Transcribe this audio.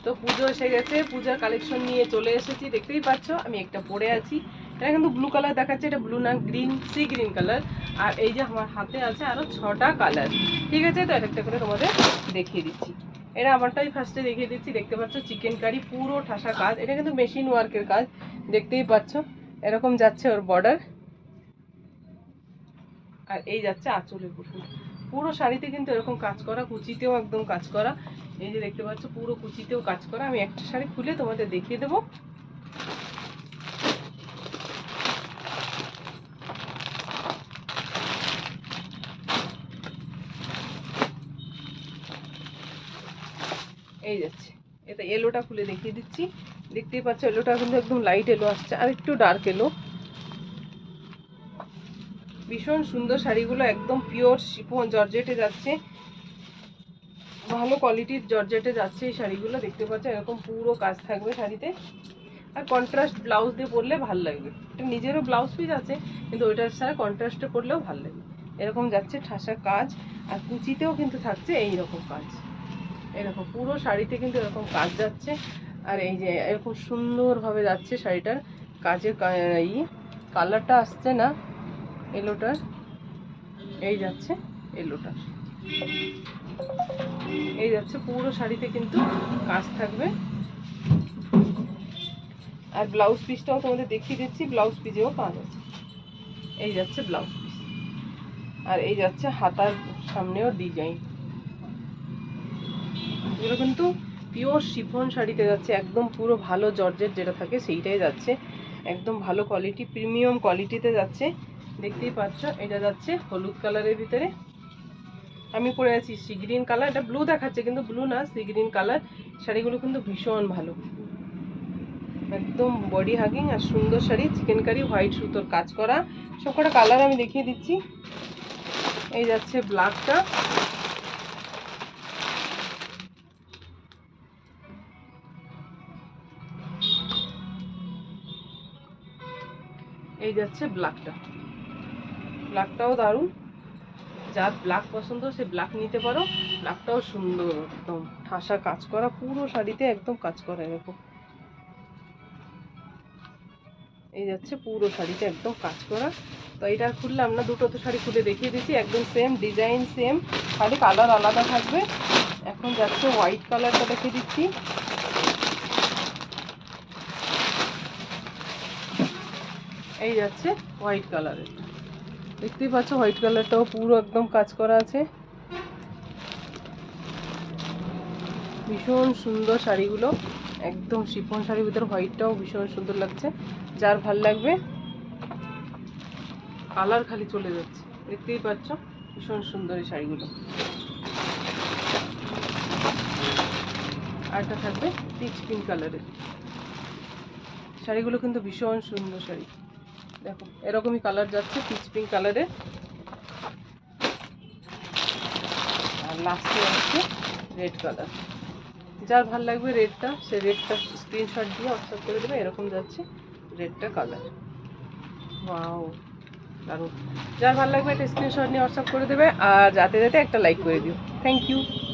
তো পুজো এসে গেছে, পূজার কালেকশন নিয়ে চলে এসেছি, দেখতেই পাচ্ছ আমি একটা পরে আছি। এটা কিন্তু ব্লু কালার দেখাচ্ছে, এটা ব্লু না গ্রিন, সি গ্রিন কালার। আর এই যে আমার হাতে আছে আরো 6টা কালার, ঠিক আছে? তো একটা করে তোমাদের দেখিয়ে দিচ্ছি। এটা আমারটাই ফার্স্টে দেখিয়ে দিচ্ছি। দেখতে পাচ্ছ চিকেন কারি, পুরো ঠাসা কাজ, এটা কিন্তু মেশিন ওয়ার্কের কাজ, দেখতেই পাচ্ছ। এরকম যাচ্ছে ওর বর্ডার, আর এই যাচ্ছে আঁচলের পুরো পুরো শাড়িতে কিন্তু এরকম কাজ করা, কুচিতেও একদম কাজ করা। এই যে দেখতে পাচ্ছ পুরো কুচিতেও কাজ করা। আমি একটা শাড়ি খুলে তোমাদের দেখিয়ে দেবো। এই যাচ্ছে, এটা এলোটা খুলে দেখিয়ে দিচ্ছি। দেখতেই পাচ্ছ এলোটা কিন্তু একদম লাইট এলো আসছে, আর একটু ডার্ক এলো। ভীষণ সুন্দর শাড়িগুলো, একদম পিওর শিফন জর্জেটে যাচ্ছে, ভালো কোয়ালিটির জর্জেটে যাচ্ছে এই শাড়িগুলো। দেখতে পাচ্ছ এরকম পুরো কাজ থাকবে শাড়িতে, আর কন্ট্রাস্ট ব্লাউজ দিয়ে পরলে ভালো লাগবে। এটা নিজেরও ব্লাউজ পিস আছে, কিন্তু ওইটার সাথে কন্ট্রাস্টে পরলেও ভালো লাগবে। এরকম যাচ্ছে ঠাসা কাজ, আর কুচিতেও কিন্তু থাকছে এইরকম কাজ। এরকম পুরো শাড়িতে কিন্তু এরকম কাজ যাচ্ছে, আর এই যে এরকম সুন্দরভাবে যাচ্ছে শাড়িটার কাজের কালারটা আসছে না এলোটার, এই যাচ্ছে এলোটা, এই যাচ্ছে পুরো শাড়িতে কিন্তু কাজ থাকবে। আর ব্লাউজ পিসটাও তোমাদের দেখিয়ে দিচ্ছি, ব্লাউজ পিসেও কাজ আছে। এই যাচ্ছে ব্লাউজ পিস, আর এই যাচ্ছে হাতার সামনেও ডিজাইন। এগুলো কিন্তু পিওর শিফন শাড়িতে যাচ্ছে, একদম পুরো ভালো জর্জেট যেটা থাকে সেইটাই যাচ্ছে, একদম ভালো কোয়ালিটি, প্রিমিয়াম কোয়ালিটিতে যাচ্ছে। দেখতেই পাচ্ছ এটা যাচ্ছে হলুদ কালারের ভিতরে, আমি পরে আছি সি গ্রিন কালার। এটা ব্লু দেখাচ্ছে কিন্তু ব্লু না, সি গ্রিন কালার। শাড়িগুলো কিন্তু ভীষণ ভালো, একদম বডি হাগিং আর সুন্দর শাড়ি। চিকেন কারি, হোয়াইট সুতোর কাজ করা, সবকটা কালার আমি দেখিয়ে দিচ্ছি। এই যাচ্ছে ব্ল্যাকটা, এই যাচ্ছে ব্ল্যাকটা, ব্ল্যাকটাও দারুণ। যার ব্ল্যাক পছন্দ সে ব্ল্যাক নিতে পারো। ব্ল্যাকটাও সুন্দর, একদম ঠাসা কাজ করা, পুরো শাড়িতে একদম কাজ করা এরকম। এই যাচ্ছে পুরো শাড়িতে একদম কাজ করা। তো এটা খুললাম না, দুটো তো শাড়ি খুলে দেখিয়ে দিচ্ছি, একদম সেম ডিজাইন, সেম, খালি কালার আলাদা থাকবে। এখন যাচ্ছে হোয়াইট কালারটা দেখিয়ে দিচ্ছি। এই যাচ্ছে হোয়াইট কালারের, দেখতেই পাচ্ছ হোয়াইট কালারটাও পুরো একদম কাজ করা আছে। ভীষণ সুন্দর শাড়িগুলো, একদম শিফন শাড়ির ভিতরে হোয়াইটটাও ভীষণ সুন্দর লাগছে। যার ভাল লাগবে, কালার খালি চলে যাচ্ছে, দেখতেই পাচ্ছ ভীষণ সুন্দর এই শাড়িগুলো। আরটা থাকবে পিচ পিঙ্ক কালারের। শাড়িগুলো কিন্তু ভীষণ সুন্দর শাড়ি, দেখো এরকমই কালার যাচ্ছে পিচ পিঙ্ক কালারের। আর লাস্টে হচ্ছে রেড কালার। যার ভাল লাগবে রেডটা, সে রেডটা স্ক্রিনশট দিয়ে হোয়াটসঅ্যাপ করে দেবে। এরকম যাচ্ছে রেডটা কালার, ওয়াও দারুণ। যার ভাল লাগবে একটা স্ক্রিনশট নিয়ে হোয়াটসঅ্যাপ করে দেবে, আর যাতে যাতে একটা লাইক করে দিও। Thank you.